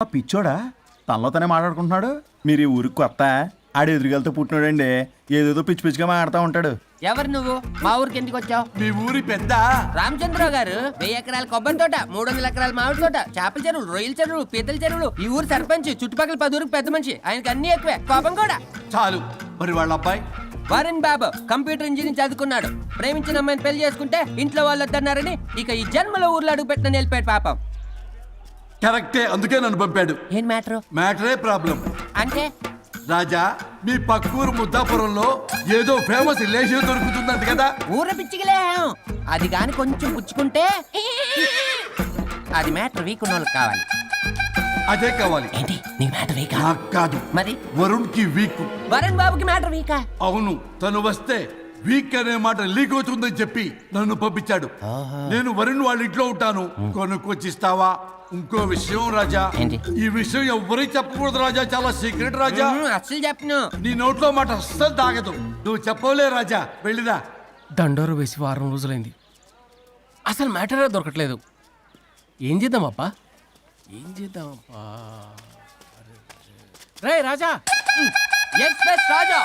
పిచ్చోడా తనలో తనే మాట్లాడుకుంటున్నాడు. మీరు ఈ ఊరికి కొత్త, ఆడు ఎదురుగలతో పుట్టినాడండి. ఏదేదో పిచ్చి పిచ్చిగా మాట్లాడుతూ ఉంటాడు. ఎవరు నువ్వు? మా ఊరికి ఎందుకు వచ్చావు? మీ ఊరి పెద్ద రామచంద్రరావు గారు 1000 ఎకరాల కొబ్బరి తోట, 300 ఎకరాల మామిడి తోట, చేపల చెరువులు, రొయ్యల చెరువులు, పీతల చెరువులు, ఈ ఊరు సర్పంచ్, చుట్టుపక్కల 10 ఊరికి పెద్ద మనిషి. ఆయనకి అన్ని ఎక్కువే, కోపం కూడా. చాలు. మరి వాళ్ళ అబ్బాయి వరుణ్ బాబు కంప్యూటర్ ఇంజనీరింగ్ చదువుకున్నాడు. ప్రేమించిన అమ్మాయిని పెళ్లి చేసుకుంటే ఇంట్లో వాళ్ళు వద్దన్నారని ఇక ఈ జన్మలో ఊర్లో అడుగు పెట్టిన నిలిపాడు పాపం. కరెక్టే, అందుకే నన్ను పంపాడు. ఏం మ్యాటర్? మ్యాటరే ప్రాబ్లం. అంటే రాజా, మీ పక్కూరు ముద్దాపురంలో ఏదో ఫేమస్ రిలేషన్ దొరుకుతుందంట కదా. ఊర పిచ్చికిలే, అది గాని కొంచెం పుచ్చుకుంటే అది మ్యాటర్ వీక్ ఉన్న వాళ్ళకి కావాలి. అదే కావాలి. ఏంటి నీ మ్యాటర్ వీకా? నాకు కాదు, మరి వరుణ్ కి వీక్. వరుణ్ బాబుకి మ్యాటర్ వీకా? అవును, తను వస్తే వీక్ అనే మాట లీక్ అవుతుందని చెప్పి నన్ను పంపించాడు. నేను వరుణ్ వాళ్ళ ఇంట్లో ఉంటాను, కొనుక్కొచ్చిస్తావా? ఇంకో విషయం రాజా, ఏంటి? ఈ విషయం ఎవరికి చెప్పకూడదు రాజా, చాలా సీక్రెట్ రాజా. అస్సలు చెప్పను. నీ నోట్లో మాట అస్సలు తాగదు. నువ్వు చెప్పవలే రాజా, వెళ్ళిదా. దండోరు వేసి వారం రోజులైంది, అసలు మ్యాటరే దొరకట్లేదు. ఏం చేద్దామప్పా, ఏం చేద్దామప్పా? రే రాజా, ఎక్స్ప్రెస్ రాజా.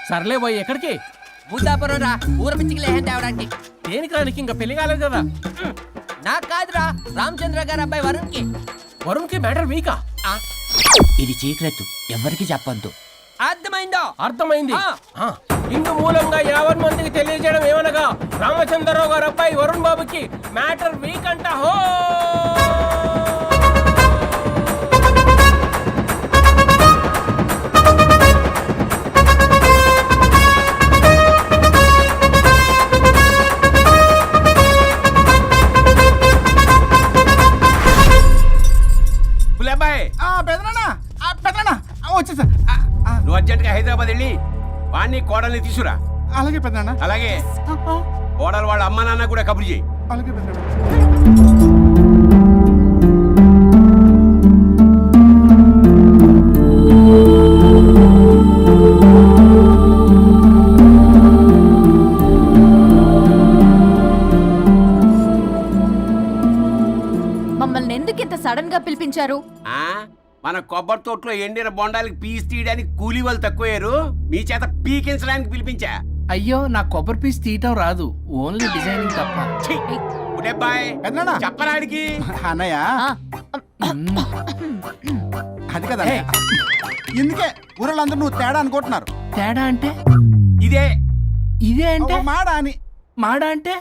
సర్లే పోయి ఎక్కడికి? బుద్ధాపురం రా, ఊర పిచ్చికిలే తేవడానికి. దేనికి రానికి? ఇంకా పెళ్లి కాలేదు కదా. నాకు కాదురా, రామచంద్ర గారు అబ్బాయి వరుణ్ కి. వరుణ్కి మ్యాటర్ వీకా? ఇది సీక్రెట్, ఎవరికి చెప్పొద్దు. అర్థమైందో? అర్థమైంది. ఇందు మూలంగా 50 మందికి తెలియజేయడం ఏమనగా, రామచంద్రరావు గారు అబ్బాయి వరుణ్ బాబుకి మ్యాటర్ వీక్ అంట. హో వచ్చేసా. నువ్వు అర్జెంట్గా హైదరాబాద్ వెళ్ళి వాణ్ణి కోడల్ని తీసుకురా. అలాగే పెద్దనా. అలాగే కోడలు వాళ్ళ అమ్మ నాన్న కూడా కబురు చేయి. అలాగే పెద్దనా. మమ్మల్ని ఎందుకు ఇంత సడన్ గా పిలిపించారు? మన కొబ్బరి తోటలో ఎండిన బొండాలకి పీస్ తీయడానికి కూలీ వాళ్ళు తక్కువయ్యారు, మీ చేత పీకించడానికి పిలిపించా. అయ్యో, నా కొబ్బరి పీస్ తీయటం రాదు, ఓన్లీ డిజైనింగ్ తప్ప. చెప్పరాడికి. అన్నయ్య అది కదా, ఇందుకే ఊరలందరూ నువ్వు తేడా అనుకుంటున్నారు. తేడా అంటే ఇదే ఇదే అంటే మాడ అని. మాడ అంటే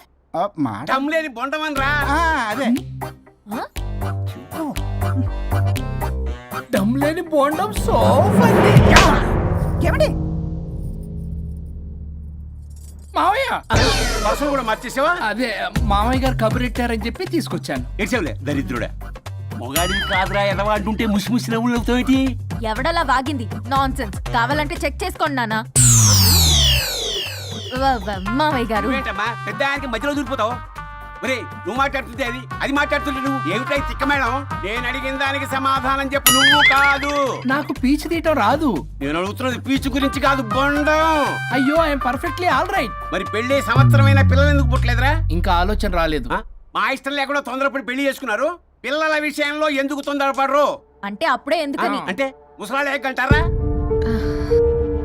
మాట టమ్లేని బొండమని రా. అదే దమ్లేని బోండం సోఫండి. మావయ్య పర్సలు కూడా మార్చేసావా? అదే మామయ్య గారు కబురెట్టారని చెప్పి తీసుకొచ్చాను. ఏడ్చావులే దరిద్రుడా. మొగాడి కాదురా ఎదవా అంటుంటే ముసి ముసి నవ్వులు అవుతావేటి? ఎవడలా వాగింది? నాన్సెన్స్. కావాలంటే చెక్ చేసుకోండి నాన్న. మామయ్య గారు ఏంటమ్మా పెద్ద ఆయనకి మధ్యలో దూరిపోతావు? ఒరే, నువ్వు మాట్లాడుతుంటే అది మాట్లాడుతుంటే నువ్వు ఏమిటై తిక్క మేడం? నేను అడిగిన దానికి సమాధానం చెప్పు. నువ్వు కాదు. నాకు పీచు తీయటం రాదు. నేను అడుగుతున్నది పీచు గురించి కాదు, బొండం. అయ్యో, ఐఎమ్ పర్ఫెక్ట్లీ ఆల్ రైట్. మరి పెళ్లి సంవత్సరమైన పిల్లలు ఎందుకు పుట్టలేదురా? ఇంకా ఆలోచన రాలేదు. మా ఇష్టం లేకుండా తొందరపడి పెళ్లి చేసుకున్నారు. పిల్లల విషయంలో ఎందుకు తొందరపడరు? అంటే అప్పుడే ఎందుకని? అంటే ముసలాళ్ళు ఏకంటారా?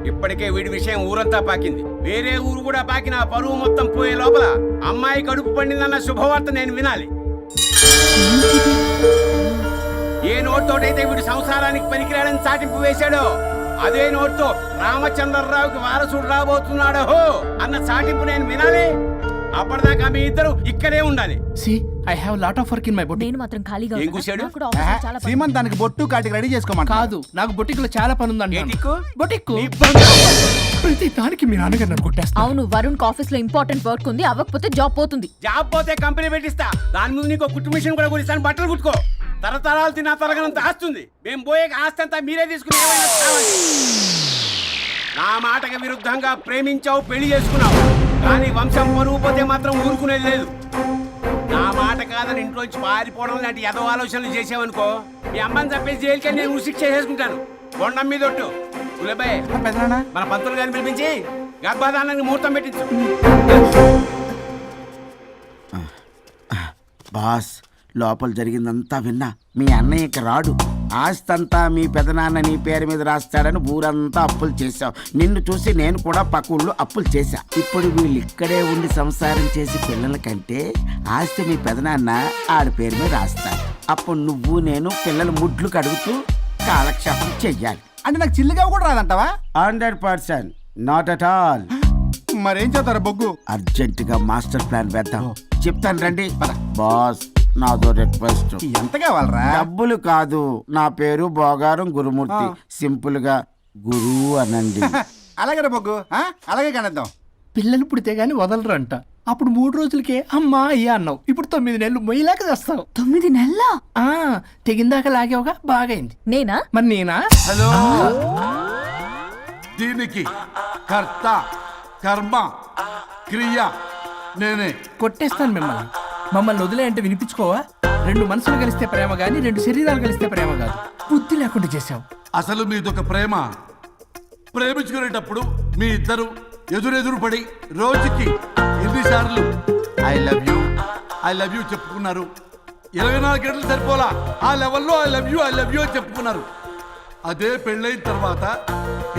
ఇప్పటికే వీడి విషయం ఊరంతా పాకింది. వేరే ఊరు కూడా పాకిన పరువు మొత్తం పోయే లోపల అమ్మాయి కడుపు పండిందన్న శుభవార్త నేను వినాలి. ఏ నోట్తోటైతే వీడు సంసారానికి పనికిరాడని చాటింపు వేశాడో, అదే నోట్తో రామచంద్రరావుకి వారసుడు రాబోతున్నాడో అన్న చాటింపు నేను వినాలి. అప్పటిదాకా మీ ఇద్దరు ఇక్కడే ఉండాలి. See I have lot of work in my boutique. నేను మాత్రం ఖాళీగా ఏం కూర్చాడు? సీమన్ దానికి బొట్టు కాటికి రెడీ చేసుకోమని కాదు, నాకు బొటిక్ లో చాలా పని ఉందండి. ఏటిక్కు? బొటిక్ నీ బంధం. ప్రతి దానికి మీ నాన్నగారు నన్ను కొట్టేస్తా. అవును, వరుణ్ ఆఫీస్ లో ఇంపార్టెంట్ వర్క్ ఉంది, అవ్వకపోతే జాబ్ పోతుంది. జాబ్ పోతే కంపెనీ పెట్టిస్తా. దాని ముందు నీకు కుట్టు మిషన్ కూడా కొనిస్తాను, బట్టలు కుట్టుకో. తరతరాలు తిన్నా తరగనంత ఆస్తుంది. మేము పోయే ఆస్తి అంతా మీరే తీసుకుని ఏమైనా కావాలి. నా మాటకి విరుద్ధంగా ప్రేమించావు, పెళ్లి చేసుకున్నావు, కానీ వంశం పరువు పోతే మాత్రం ఊరుకునేది లేదు. నా మాట కాదని ఇంట్లోంచి పారిపోవడం లాంటి ఎదో ఆలోచనలు చేసావనుకో, మీ అమ్మని చంపేసి జైలుకి నేను ఉసిక్ చేసుకుంటాను. బొండం మీద ఒట్టు. ఉలబాయ్, మన పంతులు గారిని పిలిపించి గర్భధానానికి ముహూర్తం పెట్టించు. బాస్, లోపల జరిగిందంతా విన్నా. మీ అన్నయ్యకి రాడు. ఆస్తంతా మీ పెదనాన్న నీ పేరు మీద రాస్తాడని ఊరంతా అప్పులు చేశావు. నిన్ను చూసి నేను కూడా పక్క ఊళ్ళో అప్పులు చేశా. ఇప్పుడు వీళ్ళు ఇక్కడే ఉండి సంసారం చేసి పిల్లల కంటే ఆస్తి మీ పెదనాన్న ఆడి పేరు మీద రాస్తాడు. అప్పుడు నువ్వు నేను పిల్లల ముడ్లు కడుగుతూ కాలక్షేపం చెయ్యాలి. అంటే నాకు చిల్లిగా కూడా రాదంటావా? 100%, నాట్ అట్ ఆల్. మరేం చేస్తారా బొగ్గు? అర్జెంట్ గా మాస్టర్ ప్లాన్ వేద్దాం. చెప్తాను రండి. బాస్, నాదో రిక్వెస్ట్. ఎంత కావాలరా? డబ్బులు కాదు, నా పేరు బోగారం గురుమూర్తి. సింపుల్ గా గురు అనండి. అలాగే బొగ్గు, అలాగే కనేద్దాం. పిల్లలు పుడితే గాని వదలరంట. అప్పుడు 3 రోజులకే అమ్మా అయ్యా అన్నావు. ఇప్పుడు 9 నెలలు మొయ్యలాగా చేస్తావు. 9 నెలల తెగిందాక లాగేవగా బాగైంది. నేనా? మరి నేనా? హలో, దీనికి కర్త కర్మ క్రియ నేనే. కొట్టేస్తాను మిమ్మల్ని. మమ్మల్ని వదిలే అంటే వినిపించుకోవా? 2 మనసులు కలిస్తే ప్రేమ గాని 2 శరీరాలు కలిస్తే ప్రేమ కాదు. బుద్ధి లేకుండా చేసావు. అసలు మీదొక ప్రేమ. ప్రేమించుకునేటప్పుడు మీ ఇద్దరు ఎదురెదురు పడి రోజుకి ఎన్నిసార్లు ఐ లవ్ యూ చెప్పుకున్నారు? 24 గంటలు సరిపోలా. ఆ లెవెల్లో ఐ లవ్ యూ అని చెప్పుకున్నారు. అదే పెళ్ళైన తర్వాత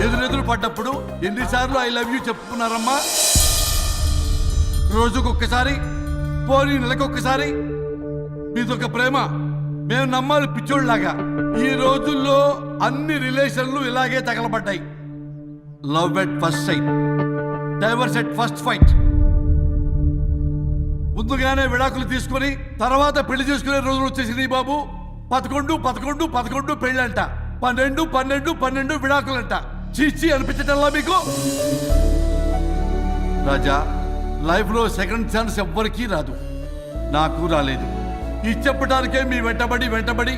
ఎదురెదురు పడ్డప్పుడు ఎన్నిసార్లు ఐ లవ్ యూ చెప్పుకున్నారమ్మా? రోజుకొక్కసారి, పోనీ నెలకొక్కసారి. మీదొక ప్రేమ. మేము నమ్మాలి పిచ్చోళ్ళలాగా. ఈ రోజుల్లో అన్ని రిలేషన్లు ఇలాగే తగలబడ్డాయి. Love at first sight, divorce at first fight. ముందుగానే విడాకులు తీసుకొని తర్వాత పెళ్లి చేసుకునే రోజులు వచ్చేసింది బాబు. 11 పెళ్ళంట, 12 విడాకులంట. చీచి అనిపించటల్లా మీకు? రాజా, లైఫ్లో సెకండ్ ఛాన్స్ ఎవ్వరికీ రాదు. నాకు రాలేదు. ఇది చెప్పడానికే మీ వెంటబడి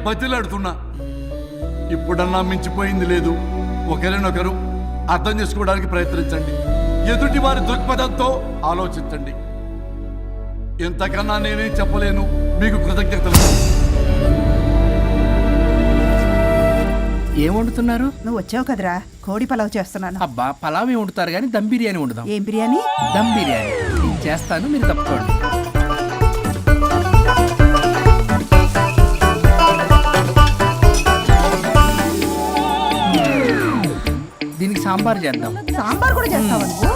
బతిలాడుతున్నా. ఇప్పుడన్నా మించిపోయింది లేదు. ఒకరినొకరు అర్థం చేసుకోవడానికి ప్రయత్నించండి. ఎదుటి వారి దృక్పథంతో ఆలోచించండి. ఎంతకన్నా నేనేం చెప్పలేను. మీకు కృతజ్ఞతలు. ఏం వండుతున్నారు? నువ్వు వచ్చావు కదరా, కోడి పలావ్ చేస్తున్నాను. అబ్బా, పలావ్ ఏం వండుతారు కానీ దమ్ బిర్యానీ వండుదాం. ఏం బిర్యానీ? దమ్ బిర్యానీ నేను చేస్తాను, మీరు తప్పుకోండి. దీనికి సాంబార్ చేద్దాం. సాంబార్ కూడా చేస్తావా నువ్వు?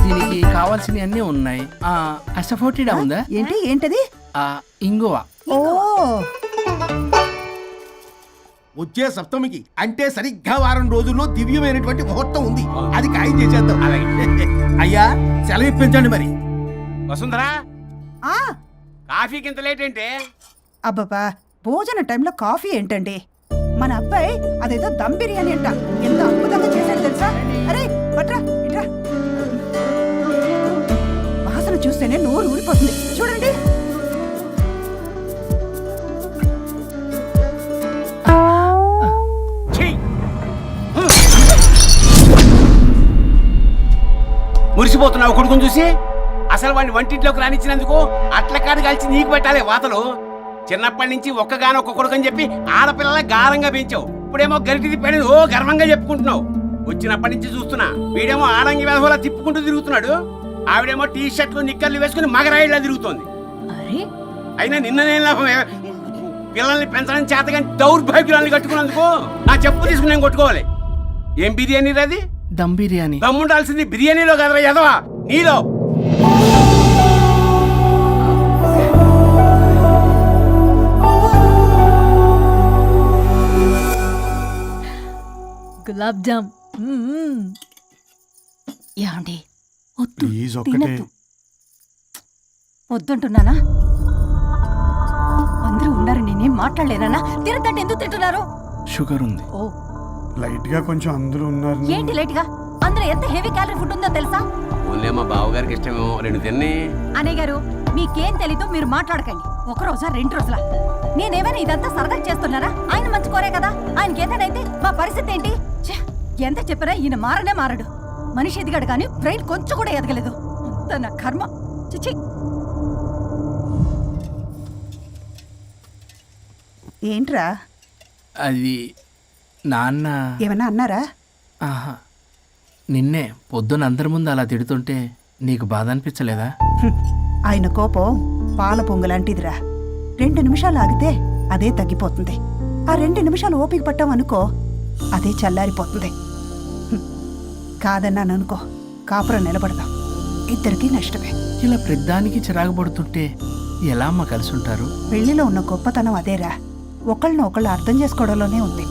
దీనికి కావాల్సినవి అన్నీ ఉన్నాయి. అసఫోటిడా ఉందా? ఏంటది? ఇంగువ. ఓ, వచ్చే సప్తమికి అంటే సరిగ్గా వారం రోజుల్లో దివ్యమైనటువంటి ముహూర్తం ఉంది. అది ఖాయం చేసేద్దాం. అయ్యా, సెలవు ఇప్పించండి మరి. వసుంధరా, ఆ, కాఫీకి ఇంత లేట్ ఏంటి? అబ్బబ్బా, భోజన టైంలో కాఫీ ఏంటండి? మన అబ్బాయి అదేదో దమ్ బిర్యానీ అంట, ఎంత అద్భుతంగా చేశాడు తెలుసా? అరే పట్రా, ఇట్రా. వాసన చూస్తేనే నోరు ఊరిపోతుంది. చూడండి. మురిసిపోతున్నావు కొడుకుని చూసి? అసలు వాడిని వంటింట్లోకి రానిచ్చినందుకు అట్ల కాడు కలిసి నీకు పెట్టాలి వాతలు. చిన్నప్పటి నుంచి ఒక్కగానొక్క కొడుకు అని చెప్పి ఆడపిల్లల గారంగా పెంచావు. ఇప్పుడేమో గరిటి తిప్పాడు ఓ గర్వంగా చెప్పుకుంటున్నావు. వచ్చినప్పటి నుంచి చూస్తున్నా, వీడేమో ఆడంగి వేధవలా తిప్పుకుంటూ తిరుగుతున్నాడు. ఆవిడేమో టీ షర్ట్లు నిక్కర్లు వేసుకుని మగరాయిలా తిరుగుతోంది. అయినా నిన్న నేను లాభం? పిల్లల్ని పెంచడం చేతగాని దౌర్భాగ్యురాన్ని కట్టుకున్నందుకు నా చెప్పు తీసుకుని నేను కొట్టుకోవాలి. ఏం బిర్యానీ రాది? దమ్ బిర్యానీ. దమ్ముండాల్సింది బిర్యానీలో కదరా ఎదవా, నీలో. గులాబ్ జామ్. ఏమండి? ప్లీజ్ ఒక్కటే. వద్దంటున్నానా? అందరూ ఉన్నారు, నేనేం మాట్లాడలేనా? తినదంటే ఎందుకు తింటున్నారు? షుగర్ ఉంది. ఓ, లైట్ గా కొంచెం అందరూ ఉన్నారు. ఏంటి లైట్ గా? అందులో ఎంత హెవీ క్యాలరీ ఫుడ్ ఉందో తెలుసా? ఓన్లే మా బావగారికి ఇష్టమేమో 2 తిన్ని. అన్నయ్య గారు, మీకేం తెలీదు, మీరు మాట్లాడకండి. 1 రోజా 2 రోజులా? నేనేమైనా ఇదంతా సరదా చేస్తున్నారా? ఆయన మంచి కోరే కదా. ఆయనకి ఏదైతే మా పరిస్థితి ఏంటి? ఛే, ఎంత చెప్పినా ఈయన మారనే మారడు. మనిషి ఎదిగాడు కానీ బ్రెయిన్ కొంచెం కూడా ఎదగలేదు. అంత నా కర్మ. చిచి. ఏంట్రా? అది నాన్న. ఏమన్నా అన్నారా? ఆహా, నిన్నే పొద్దున అందరి ముందు అలా తిడుతుంటే నీకు బాధ అనిపించలేదా? ఆయన కోపం పాల పొంగులాంటిదిరా. 2 నిమిషాలు ఆగితే అదే తగ్గిపోతుంది. ఆ 2 నిమిషాలు ఓపిక పట్టామనుకో అదే చల్లారిపోతుంది. కాదన్నాననుకో కాపురం నిలబడదాం, ఇద్దరికీ నష్టమే. ఇలా ప్రతిదానికి చిరాకు పడుతుంటే ఎలా అమ్మ కలిసి ఉంటారు? పెళ్లిలో ఉన్న గొప్పతనం అదేరా, ఒకళ్ళని ఒకళ్ళు అర్థం చేసుకోవడంలోనే ఉంది.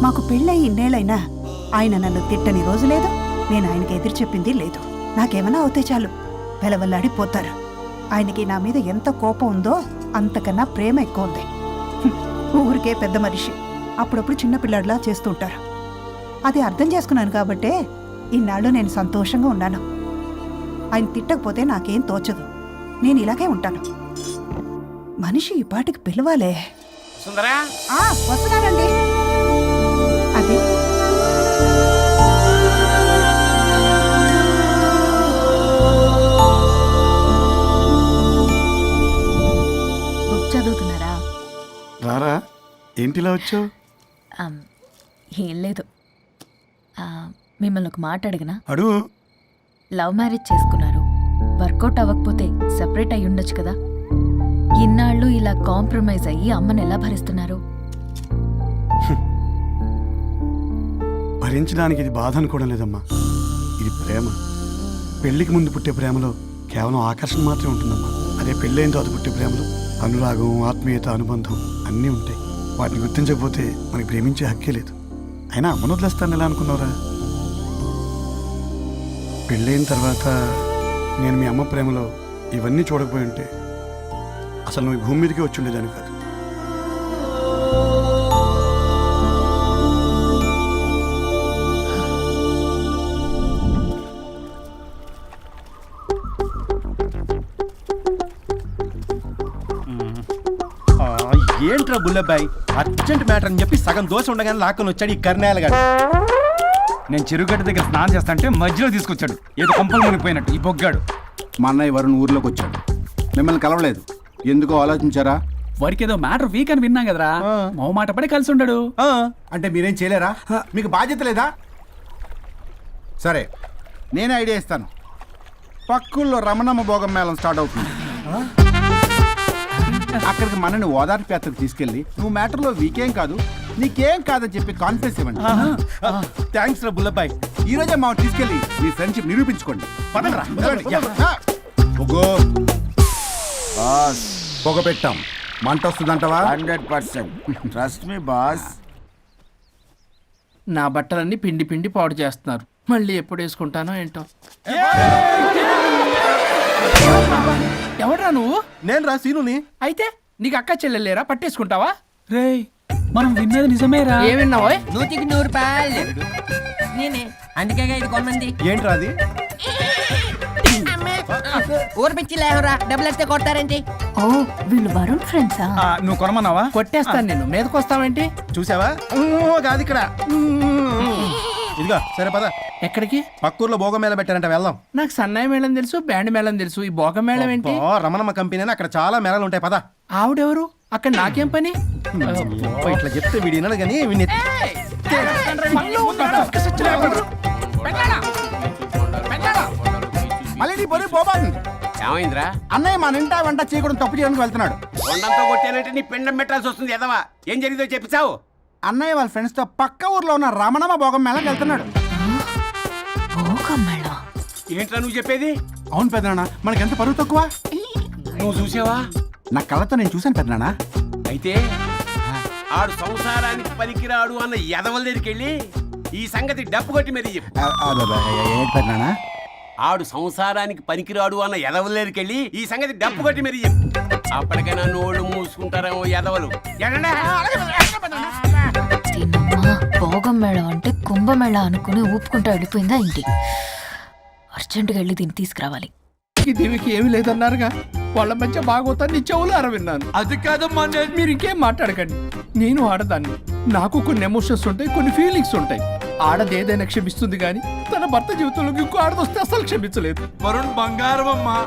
మాకు పెళ్ళయి ఇన్నేళ్ళైనా ఆయన నన్ను తిట్టని రోజు లేదు, నేను ఆయనకి ఎదురు చెప్పింది లేదు. నాకేమైనా అవుతే చాలు వెలవల్లాడిపోతారు. ఆయనకి నా మీద ఎంత కోపం ఉందో అంతకన్నా ప్రేమ ఎక్కువ ఉంది. ఊరికే పెద్ద మనిషి, అప్పుడప్పుడు చిన్నపిల్లాడిలా చేస్తుంటారు. అది అర్థం చేసుకున్నాను కాబట్టే ఇన్నాళ్ళు నేను సంతోషంగా ఉన్నాను. ఆయన తిట్టకపోతే నాకేం తోచదు, నేను ఇలాగే ఉంటాను. మనిషి ఈ పాటికి పిలవాలే. సుందరా, వస్తున్నానండి. అది బుక్ చదువుతున్నారా? రారా, ఏంటిలా వచ్చావు? ఏం లేదు, మిమ్మల్ని ఒక మాట అడిగినా? అడుగు. లవ్ మ్యారేజ్ చేసుకున్నారు, వర్కౌట్ అవ్వకపోతే సెపరేట్ అయ్యి ఉండొచ్చు కదా. ఇన్నాళ్ళు ఇలా కాంప్రమైజ్ అయ్యి అమ్మని ఎలా భరిస్తున్నారు? భరించడానికి ఇది బాధ అనుకోవడం లేదమ్మా, ఇది ప్రేమ. పెళ్లికి ముందు పుట్టే ప్రేమలో కేవలం ఆకర్షణ మాత్రమే ఉంటుందమ్మా. అదే పెళ్ళైన తర్వాత పుట్టే ప్రేమలో అనురాగం, ఆత్మీయత, అనుబంధం అన్నీ ఉంటాయి. వాటిని గుర్తించకపోతే మనకి ప్రేమించే హక్కే లేదు. అయినా అమ్మను వదిలేస్తాను ఎలా అనుకున్నావురా? పెళ్ళైన తర్వాత నేను మీ అమ్మ ప్రేమలో ఇవన్నీ చూడకపోయి ఉంటే అసలు నువ్వు ఈ భూమి మీదకి వచ్చి ఉండేదాన్ని కాదు. ఏంట్రా బుల్లబ్బాయ్, అర్జెంట్ మ్యాటర్ అని చెప్పి సగం దోశ ఉండగానే లాక్కొని వచ్చాడు ఈ కర్ణాలగాడు. నేను చెరుగడ్డ దగ్గర స్నానం చేస్తాంటే మధ్యలో తీసుకొచ్చాడు, ఏదో కంపలు మునిగిపోయినట్టు ఈ బొగ్గాడు. మా అన్నయ్య వరుణ్ ఊర్లోకి వచ్చాడు, మిమ్మల్ని కలవలేదు. ఎందుకో ఆలోచించారా? వారికి ఏదో మ్యాటర్ వీక్ అని విన్నాం కదరా, మో మాట పడి కలిసి ఉండడు. అంటే మీరేం చేయలేరా? మీకు బాధ్యత లేదా? సరే, నేనే ఐడియా ఇస్తాను. పక్కుల్లో రమణమ్మ భోగం మేళం స్టార్ట్ అవుతుంది. అక్కడికి మనని ఓదార్పు యాత్రకు తీసుకెళ్ళి నువ్వు మ్యాటర్లో వీకేం కాదు, నీకేం కాదని చెప్పి కాన్ఫిడెన్స్ ఇవ్వండి. థ్యాంక్స్ రా బుల్లబ్బాయ్. ఈ రోజే మా తీసుకెళ్ళి మీ ఫ్రెండ్షిప్ నిరూపించుకోండి. పదండ్రా. పొగ పెట్టాం, మంట వస్తుందంటవా? 100% ట్రస్ట్ మీ బాస్. నా బట్టలన్నీ పిండి పిండి పాడు చేస్తున్నారు, మళ్ళీ ఎప్పుడు వేసుకుంటానో ఏంటో. ఎవడ్రా నువ్వు? నేను రా సీనుని. అయితే నీకు అక్క చెల్లెలేరా, పట్టేసుకుంటావా? రేయ్, మనం విన్నది నిజమేరా? ఏమిన్నావో? 100కి 100 రూపాయలు నేనే, అందుకే ఇది కొమ్మంది. ఏంట్రా అది? ఊరు పిచ్చి లేవరా, డబ్బులు వస్తే కొడతారేంటి? ఓ, వీళ్ళు వరుణ్ ఫ్రెండ్సా? నువ్వు కొనమన్నావా? కొట్టేస్తాను నేను, మీదకొస్తావేంటి? చూసావా? కాదు ఇక్కడ. ఇదిగో సరే పద. ఎక్కడికి? పక్కూర్లో భోగం మేళ పెట్టారంట, వెళ్దాం. నాకు సన్నాయి మేళం తెలుసు, బ్యాండ్ మేళం తెలుసు, ఈ బోగ మేళం ఏంటి? రమణమ్మ కంపెనీ అని అక్కడ చాలా మేళలు ఉంటాయి, పద. ఆవిడెవరు? అక్కడ నాకేం పని? ఇట్లా చెప్తే వీడి వినడు కానీ వీడిని మళ్ళీ నీ పొరి పోబాతుంది. ఏమైందిరా? అన్నయ్య మన ఇంటా వెంట చేయకూడదు తప్పు చేయడానికి వెళ్తున్నాడు. కొండంతో కొట్టానంటే నీ పిండం పెట్టాల్సి వస్తుంది ఎదవా. ఏం జరిగిందో చెప్పిచావు? అన్నయ్య వాళ్ళ ఫ్రెండ్స్ తో పక్క ఊర్లో ఉన్న రమణమ్మ భోగం మేళకి వెళ్తున్నాడు. ఏంట్రా నువ్వు చెప్పేది? అవును పెద్దనాన్న, మనకెంత పరువు తక్కువ. నువ్వు చూసావా? నా కళ్ళతో నేను చూశాను పెద్దనాన్న. అయితే ఆడు సంసారానికి పనికిరాడు అన్న ఎదవల దగ్గరికి వెళ్ళి ఈ సంగతి డప్పు కొట్టి మరీ చెప్పు. ఏంటి పెద్దనాన్న? ఆడు సంసారానికి పనికిరాడు అన్న ఎదవల దగ్గరికి వెళ్ళి ఈ సంగతి డప్పు కొట్టి మరీ చెప్పు. అప్పటికైనా నోళ్ళు మూసుకుంటారేమో ఎదవలు. భోగం మేళ అంటే కుంభమేళ అనుకుని ఊపుకుంటూ వెళ్ళిపోయిందా ఏంటి? అర్జెంటుగా వెళ్ళి దీన్ని తీసుకురావాలి. దీనికి ఏమి లేదన్నారుగా, వాళ్ళ మధ్య బాగోతాన్ని చెవులారా విన్నాను. అది కాదమ్మా. మీరు ఇంకేం మాట్లాడకండి, నేను ఆడదాన్ని, నాకు కొన్ని ఎమోషన్స్ ఉంటాయి, కొన్ని ఫీలింగ్స్ ఉంటాయి. ఆడది ఏదైనా క్షమిస్తుంది కానీ తన భర్త జీవితంలోకి ఇంకో ఆడదొస్తే అసలు క్షమించలేదు. వరుణ్ బంగారం అమ్మా.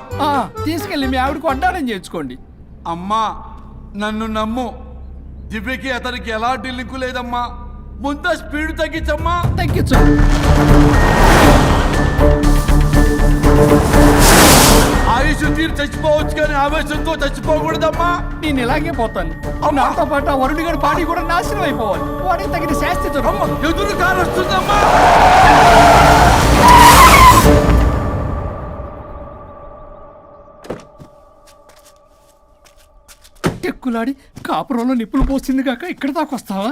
తీసుకెళ్ళి మీ ఆవిడకు వడ్డానం చేయించుకోండి. అమ్మా నన్ను నమ్ము, దివ్యకి అతనికి ఎలాంటి లింకు లేదమ్మా. ముందు స్పీడ్ తగ్గించమ్మా. తగ్గించు. ఆయుష్ తీరు చచ్చిపోవచ్చు కానీ ఆవేశంతో చచ్చిపోకూడదమ్మా. నేను ఇలాగే పోతాను నాతో పాటు ఆ వరుడి గారి బాడీ కూడా నాశనం అయిపోవాలి. వాడికి తగిన శాస్తి దొరకదు. ఎదురు కారు వస్తుందమ్మా. టెక్కులాడి కాపురంలో నిప్పులు పోస్తుంది కాక ఇక్కడ దాకా వస్తావా?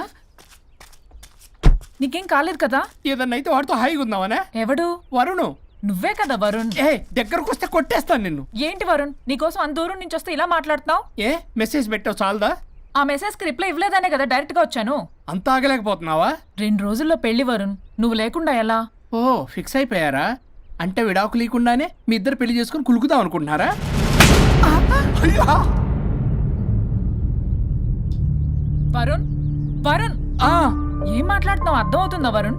నీకేం కాలేదు కదా? ఏదన్నా అయితే వాడితో హాయిగా ఉందామనే. ఎవడు? వరుణు. నువ్వే కదా వరుణ్. ఏ దగ్గరకు వస్తే కొట్టేస్తాను నిన్ను. ఏంటి వరుణ్, నీకోసం అంత దూరం నుంచి వస్తే ఇలా మాట్లాడుతున్నావు? ఏ మెసేజ్ పెట్టావు చాలదా? ఆ మెసేజ్ కి రిప్లై ఇవ్వలేదనే కదా డైరెక్ట్ గా వచ్చాను. అంత ఆగలేకపోతున్నావా? 2 రోజుల్లో పెళ్లి వరుణ్, నువ్వు లేకుండా ఎలా? ఓ ఫిక్స్ అయిపోయారా? అంటే విడాకు లేకుండానే మీ ఇద్దరు పెళ్లి చేసుకుని కులుకుదాం అనుకుంటున్నారా? వరుణ్, వరుణ్, ఏం మాట్లాడుతున్నావు అర్థం అవుతుందా వరుణ్?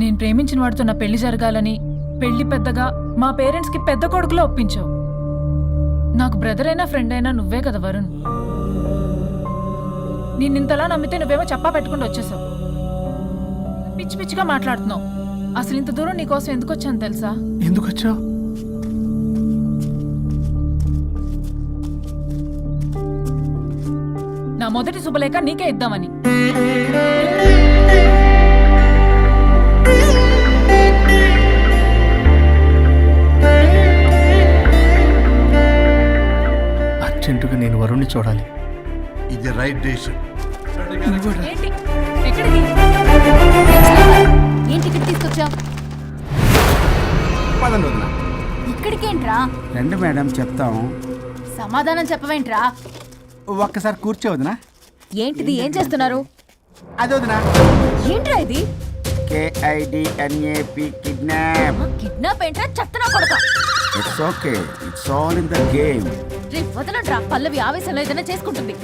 నేను ప్రేమించిన వాడితో నా పెళ్లి జరగాలని పెళ్లి పెద్దగా మా పేరెంట్స్ కి పెద్ద కొడుకులో ఒప్పించావు. నాకు బ్రదర్ అయినా ఫ్రెండ్ అయినా నువ్వే కదా వరుణ్. నిన్నింతలా నమ్మితే నువ్వేమో చెప్పా పెట్టుకుంటూ వచ్చేసావు. పిచ్చి పిచ్చిగా మాట్లాడుతున్నావు. అసలు ఇంత దూరం నీకోసం ఎందుకు వచ్చాను తెలుసా? ఎందుకు వచ్చావు? నా మొదటి శుభలేఖ నీకే ఇద్దామని. అర్జెంటుగా నేను వరుణ్ణి చూడాలి. ఇది రైట్ డెసిషన్. ఏంటి? ఎక్కడికి? ఏంటి ఇక్కడ తీసుకొచ్చావు? పదండి వదినా. ఇక్కడికేంట్రా? రండి మేడం చెప్తాం. సమాధానం చెప్పవేంట్రా? ఒక్కసారి కూర్చో వదినా. ఏంటిది? ఏం చేస్తున్నారు? అది వదినా. ఏంట్రా ఇది? KIDNAP kidnap. కిడ్నాప్ ఏంట్రా? చెత్తనా కొడక. It's okay, it's all in the game. రే వదలంట్రా, పల్లవి ఆవేశంలో ఏదైనా చేసుకుంటుంది.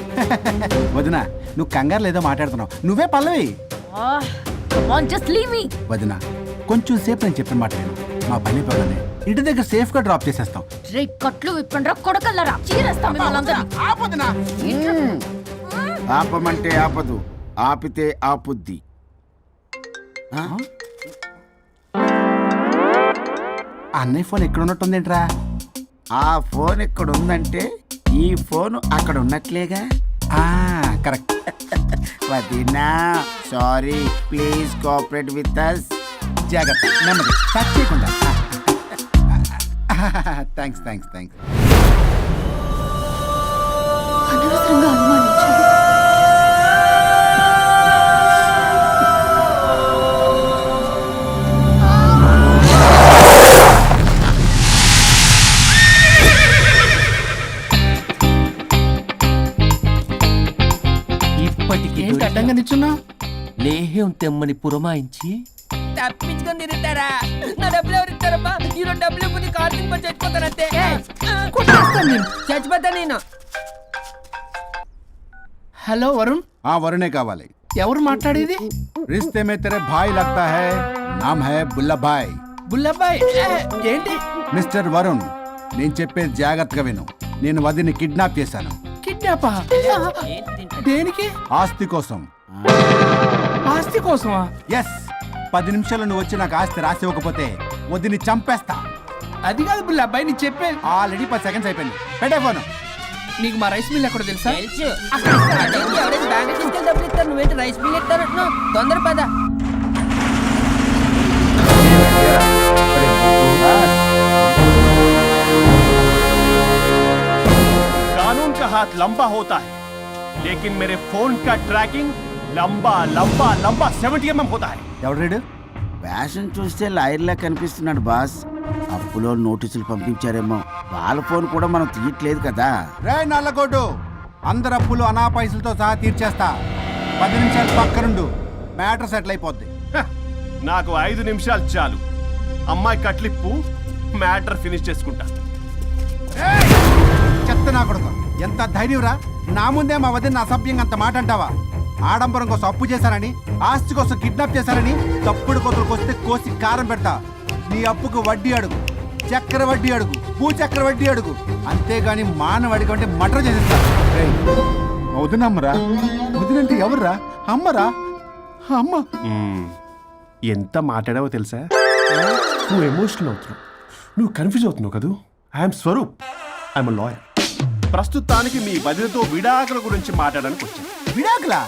వదినా నువ్వు కంగారు లేదో మాట్లాడుతున్నావు. నువ్వే పల్లవి. Just leave me. వదినా కొంచెం సేపు నేను చెప్పిన మాట విను. మా పని పగలనే ఇంటి దగ్గర సేఫ్ గా డ్రాప్ చేసేస్తాం. రే కట్లు విప్పండ్రా కొడకల్లరా, చీరేస్తాం మిమ్మల్ని అందరినీ. ఆపమంటే ఆపదు, ఆపితే ఆపుద్ది. అన్నయ్య ఫోన్ ఎక్కడ ఉన్నట్టుందేంట్రా? ఆ ఫోన్ ఎక్కడ ఉందంటే ఈ ఫోన్ అక్కడ ఉన్నట్లేగా. కరెక్ట్. వదినా sorry, please cooperate with us. జాగ్రత్త, నెమ్మది, టచ్ చేయకుండా. Thanks thanks thanks. అనవసరంగా అనుమానించాను. ఏంటి అడ్డంగా నిల్చున్నా? లేహ్యం తెమ్మని పురమాయించి తప్పించుకొని తిరుగుతారా? నా డబ్బులు ఎవరు ఇస్తారమ్మా? ఈరోజు డబ్బులు ఇవ్వని కార్తీక్ పని చచ్చిపోతానంతే. చచ్చిపోతా నేను. హలో వరుణ్. వరుణే కావాలి. ఎవరు మాట్లాడేది? रिश्ते में तेरे भाई लगता है, नाम है बुल्लाभाई. బుల్లబ్బాయ్. ఏంటి? మిస్టర్ వరుణ్, నేను చెప్పేది జాగ్రత్తగా విను. నేను వదిని కిడ్నాప్ చేశాను. కిడ్నాపా? దేనికి? ఆస్తి కోసం. ఆస్తి కోసమా? ఎస్. 10 నిమిషాలు నువ్వు వచ్చి నాకు ఆస్తి రాసి ఇవ్వకపోతే వదిని చంపేస్తా. అది కాదు బుల్లబ్బాయ్, నీ చెప్పే. ఆల్రెడీ 10 సెకండ్స్ అయిపోయింది. పెట్టే ఫోను. నీకు మా రైస్ మిల్ ఎక్కడ తెలుసా? తెలుసు. అదేంటి, ఎవరైనా బ్యాంక్ తీసుకెళ్ళి డబ్బులు ఇస్తారు, నువ్వేంటి రైస్ బిల్ ఇస్తారంటున్నావు? తొందర పద. कानून का हाथ लंबा होता है, लेकिन मेरे फोन का ट्रैकिंग लंबा लंबा लंबा 70 mm होता है. ఎవడు రేడు? ఫ్యాషన్ చూస్తే లాయర్లా కనిపిస్తున్నాడు బాస్. అప్పులో నోటీసులు పంపించారేమో. వాళ్ళ ఫోన్ కూడా మనం తీయట్లేదు కదా. రే నల్లగొడ్డు, అందరు అప్పులు అనా పైసలతో సహా తీర్చేస్తా. 10 నిమిషాలు పక్కనుండు, మ్యాటర్ సెటిల్ అయిపోద్ది. నాకు 5 నిమిషాలు చాలు. అమ్మాయి కట్లిప్పు, మ్యాటర్ ఫినిష్ చేసుకుంటా. చెత్త నా కొడుకు, ఎంత ధైర్యంరా? నా ముందే మా వదిన అసభ్యంగా అంత మాట అంటావా? ఆడంబరం కోసం అప్పు చేశారని, ఆస్తి కోసం కిడ్నాప్ చేశారని తప్పుడు కొతులకు వస్తే కోసి కారం పెడతా. నీ అప్పుకు వడ్డీ అడుగు, చక్కెర వడ్డీ అడుగు, భూచక్ర వడ్డీ అడుగు. అంతేగాని మానవ అడిగి అంటే మటర్ చేసేస్తా. వదినమ్మరా? వదినంటే ఎవర్రా? అమ్మరా? అమ్మ. ఎంత మాట్లాడావో తెలుసా? నువ్వు ఎమోషనల్ అవుతున్నావు. నువ్వు కన్ఫ్యూజ్ అవుతున్నావు కదూ. I'm Swaroop, I'm lawyer. ప్రస్తుతానికి మీ వదినతో విడాకుల గురించి మాట్లాడడానికి వచ్చాను. విడాకులా?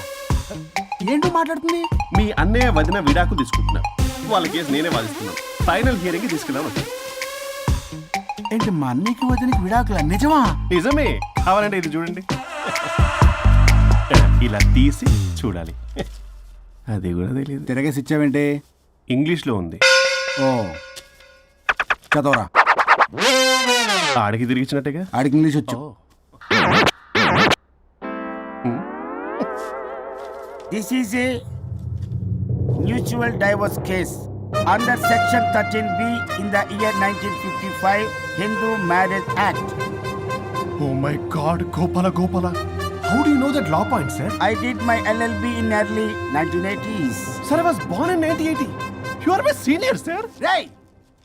ఏంటో మాట్లాడుతుంది? మీ అన్నయ్య వదిన విడాకులు తీసుకుంటున్నారు. వాళ్ళ కేసు నేనే వాదిస్తున్నాను. ఫైనల్ హియరింగ్ తీసుకెళ్ళాను వచ్చాను. ఏంటి మా అన్నయ్యకి వదినకి విడాకులా? నిజమా? నిజమే. కావాలంటే ఇది చూడండి. ఇలా తీసి చూడాలి. అది కూడా తెలియదు. తిరగేసి ఇచ్చావేంటి? ఇంగ్లీష్లో ఉంది. ఓ చదవరా. ఆడికి తిరిగిచ్చినట్టుగా. ఆడికి ఇంగ్లీష్ వచ్చు. This is a mutual divorce case under section 13B in the year 1955 Hindu marriage act. Oh my God, Gopala. How do you know that law point, sir? I did my LLB in early 1980s. Sir, I was born in 1980. You are my senior, sir. రేయ్,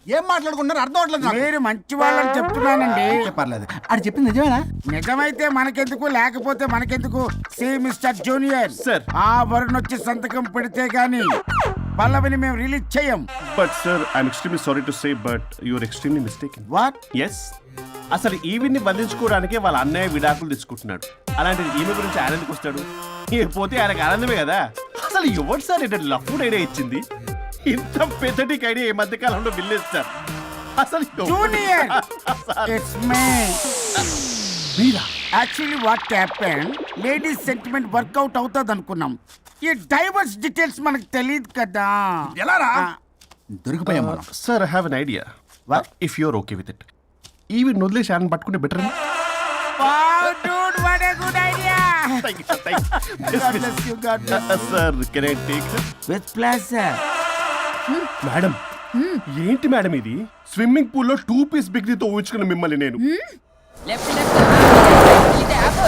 ఏం మాట్లాడుకున్నారు అర్థం అవట్లేదు నాకు. మీరు మంచి వాళ్ళని చెప్తున్నానండి. పర్లేదు. అది చెప్పింది నిజమేనా? నిజమైతే మనకెందుకు, లేకపోతే మనకెందుకు? See mister junior, Sir. ఆ వరుణ్ వచ్చి సంతకం పెడితే గాని పల్లవిని మేము రిలీజ్ చేయం. But sir, I'm extremely sorry to say, but you are extremely mistaken. What? Yes. అసలు ఈవిడ్ని బంధించుకోవడానికే వాళ్ళ అన్నయ్య విడాకులు తీసుకుంటున్నాడు. అలాంటిది ఈమె గురించి ఆయన ఎందుకు వస్తాడు? పోతే ఆయనకు ఆనందమే కదా. అసలు ఎవరు సార్ ఇటు లఫ్డ్ ఐడియా ఇచ్చింది? ఇంత పెద్దటికి ఐడియా ఈ మధ్య కాలంలో విల్లేదు సార్. అసలు జూనియర్, ఇట్స్ మీ. మీరా? Actually what happen, ladies sentiment work out అవుతుంది అనుకున్నాం. ఈ డైవర్స్ డీటెయిల్స్ మనకు తెలియదు కదా. ఎలా రా? దొరికిపోయాం మనం. Sir, I have an idea. What? If you're okay with it, ఈవిడ్ వదిలేసి ఆయన పట్టుకుంటే better. Wow, dude, what a good idea. Sir, can I take? With pleasure. Madam, ఏంటి మేడం ఇది? స్విమ్మింగ్ పూల్ లో 2 పీస్ బిగ్నీతో ఊహించుకున్న మిమ్మల్ని నేను. లెఫ్ట్ ఇది ఆపు.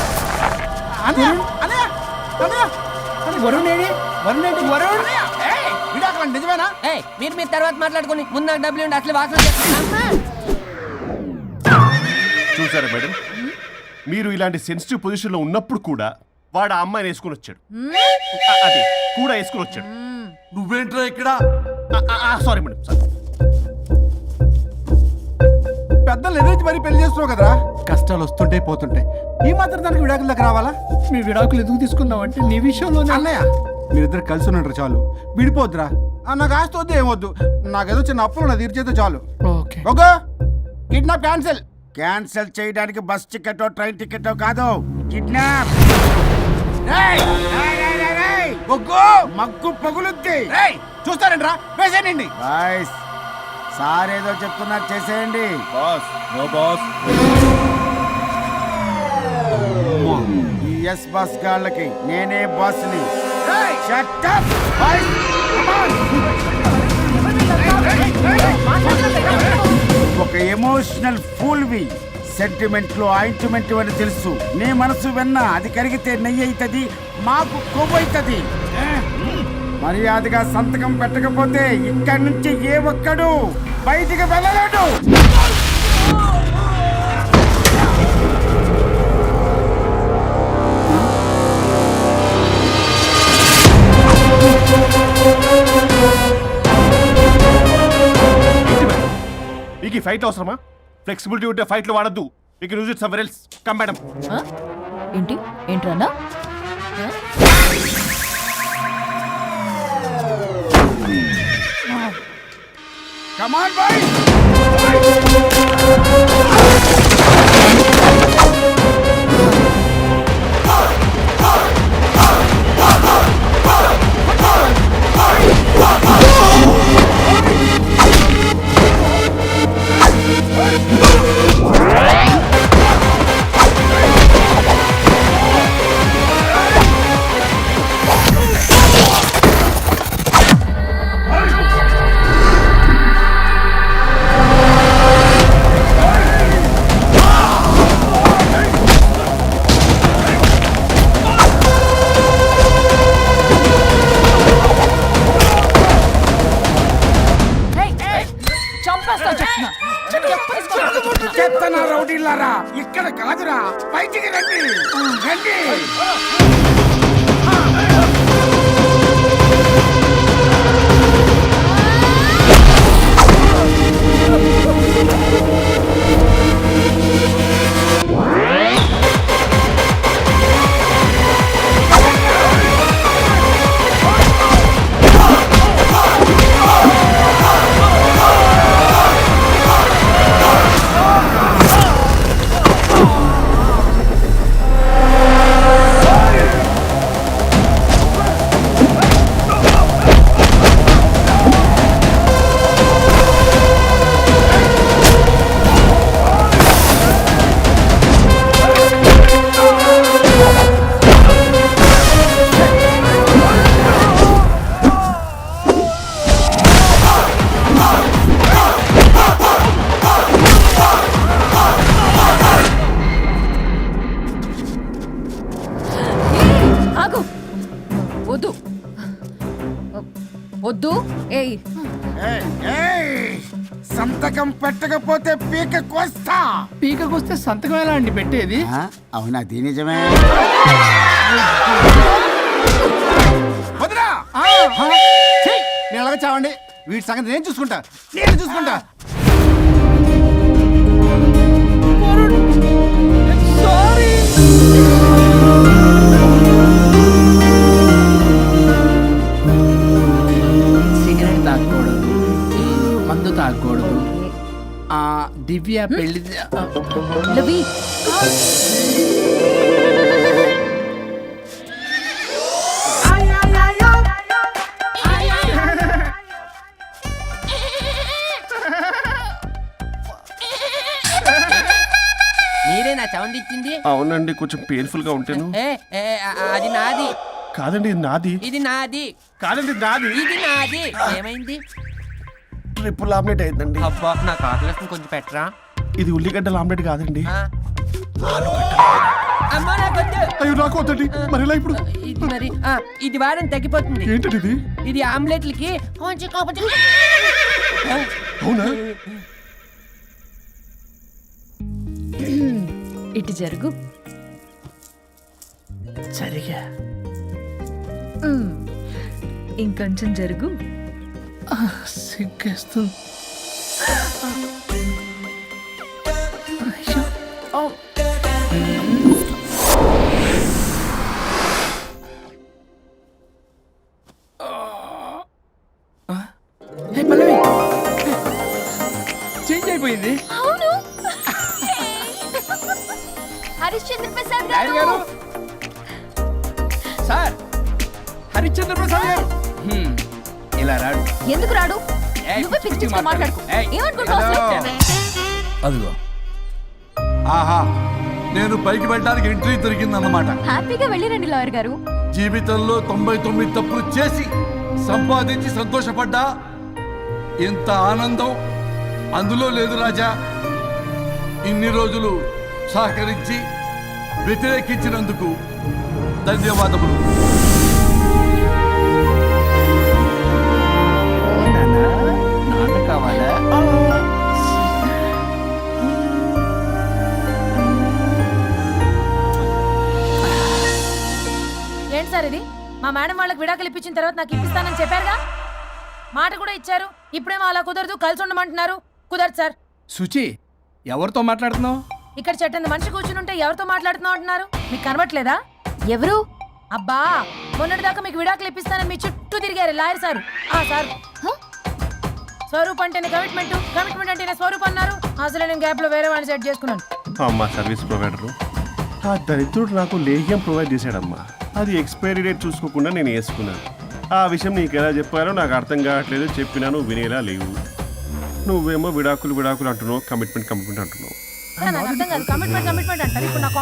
విడాకులు నిజమేనా? ఏయ్, మీరు తర్వాత మాట్లాడుకొని ముందు నాకు డబ్బులు ఉండి అసలు వాసన చేస్తున్నా. చూసారా మేడం, మీరు ఇలాంటి సెన్సిటివ్ పొజిషన్ లో ఉన్నప్పుడు కూడా వాడు ఆ అమ్మాయిని వేసుకుని వచ్చాడు. అదే కూడా వేసుకుని వచ్చాడు. నువ్వేంట్రా ఇక్కడ? Sorry madam, sorry. పెద్దలు ఎదురు మరి పెళ్లి చేస్తున్నావు కదరా. కష్టాలు వస్తుంటే పోతుంటాయి. ఈ మాత్రం దానికి విడాకుల దగ్గర రావాలా? మీ విడాకులు ఎందుకు తీసుకున్నావు అంటే నీ విషయంలోనే. అన్నయ్య, మీరిద్దరు కలిసి ఉన్నట్టు చాలు. విడిపోద్దురా. నాకు ఆస్తి వద్దు, ఏమొద్దు. నాకేదో చిన్న అప్పులు నా తీర్చేదో చాలు. Okay. Okay, kidnap cancel. Cancel చేయడానికి బస్ టికెట్ ట్రైన్ టికెట్ కాదు, కిడ్నాప్. మగ్గు పగులుద్ది. చూస్తారంట్రా, వేసేయండి. బాయ్స్, సార్ ఏదో చెప్తున్నారు, చేసేయండి. Boss, no boss. ఈ ఎస్ బస్ గాళ్ళకి నేనే బాస్ని. Shut up, boys. Come on. ఒక ఎమోషనల్ ఫూల్వి. సెంటిమెంట్ లో ఆయింట్మెంట్ అని తెలుసు. నీ మనసు వెన్న, అది కరిగితే నెయ్యి అవుతుంది, మాకు కొవ్వు అవుతుంది. మర్యాదగా సంతకం పెట్టకపోతే ఇక్కడి నుంచి ఏ ఒక్కడు బయటికి వెళ్ళలేడు. మీకు ఈ ఫైట్ అవసరమా? ఫ్లెక్సిబిలిటీ ఉంటే ఫైట్ లో వాడద్దు. You can use it somewhere else. Come madam. ఏంట్రన్నా? Come on, boys. చెత్తన రౌడీలారా, ఇక్కడ కాదురా, బయటికి రండి, రండి. ఏయ్ సంతకం పెట్టకపోతే పీక కోస్తా. పీకకొస్తే సంతకం ఎలా అండి పెట్టేది? అవునా? అది నిజమే. వదినా! ఛీ! నేను అలాగే చావండి. వీటి సంగతి నేను చూసుకుంటా. సిగరెట్ తాగకూడదు, మందు తాగకూడదు. దివ్య పెళ్లి లవి మీరే నా సౌండ్ ఇచ్చింది? అవునండి, కొంచెం పెయిన్ఫుల్ గా ఉంటాను. అది నాది. కాదండి, ఇది నాది. ఇది నాది. కాదండి, నాది. ఇది నాది. ఏమైంది? ట్రిపుల్ ఆమ్లెట్ అయిందండి. అబ్బా నాకు ఆకలిస్తుంది, కొంచెం పెట్టరా. ఇది ఉల్లిగడ్డల ఆమ్లెట్ కాదండి. అమ్మా నాకొద్దు. అయ్యో, నాకు వద్దండి. మరి ఇలా ఇప్పుడు ఇది మరి ఇది వారం తగ్గిపోతుంది. ఏంటండి ఇది? ఇది ఆమ్లెట్లకి కొంచెం అవునా? ఇటు జరుగు. సరిగా ఇంకొంచెం జరుగు. సిగ్గేస్తుంది. చేంజ్ అయిపోయింది. అవును. హరిశ్చంద్ర ప్రసాద్ డాడీ గారు, సార్, హరిశ్చంద్ర ప్రసాద్ గారు. ఇలా రాడు. ఎందుకు రాడు? నువ్వే పిచ్చి పిచ్చిగా మాట్లాడుకో. ఏమనుకుంటావు అసలు? అదిగో. ఆహా, నేను పైకి వెళ్ళడానికి ఎంట్రీ దొరికిందన్నమాట. హ్యాపీగా వెళ్ళిరండి లాయర్ గారు. జీవితంలో 99 తప్పులు చేసి సంపాదించి సంతోషపడ్డా ఇంత ఆనందం అందులో లేదు రాజా. ఇన్ని రోజులు సహకరించి వ్యతిరేకించినందుకు ధన్యవాదములు. నాన్న కావాలా? ఏంటి సార్ ఇది? మా మేడం వాళ్ళకి విడాకులు ఇప్పించిన తర్వాత నాకు ఇప్పిస్తానని చెప్పారుగా, మాట కూడా ఇచ్చారు. ఇప్పుడేమో అలా కుదరదు, కలిసి ఉండమంటున్నారు. కుదరదు సార్. సుచి, ఎవరితో మాట్లాడుతున్నావు? ఇక్కడ చెట్టంత మనిషి కూర్చుని ఉంటే ఎవరితో మాట్లాడుతున్నావు అంటున్నారు. మీకు కనబట్లేదా? ఎవరు? అబ్బా, మొన్నటిదాకా మీకు విడాకులు ఇప్పిస్తానని మీ చుట్టూ తిరిగారు లాయర్ సార్. సార్, స్వరూప్ అంటేనే కమిట్మెంట్, కమిట్మెంట్ అంటేనే స్వరూప్ అన్నారు. అసలు నేను గ్యాప్ లో వేరే వాడిని సెట్ చేసుకున్నాను. అమ్మా సర్వీస్ ప్రొవైడరు, ఆ దరిద్రుడు నాకు లేహ్యం ప్రొవైడ్ చేశాడమ్మా. అది ఎక్స్పైరీ డేట్ చూసుకోకుండా నేను వేసుకున్నాను. ఆ విషయం నీకు ఎలా చెప్పారో నాకు అర్థం కావట్లేదు. చెప్పినాను, వినేలా లేవు. నువ్వేమో విడాకులు అంటున్నావు, కమిట్మెంట్ అంటున్నావు. నాకు అర్థం కాదు. కమిట్మెంట్ అంటారు. ఇప్పుడు నాకు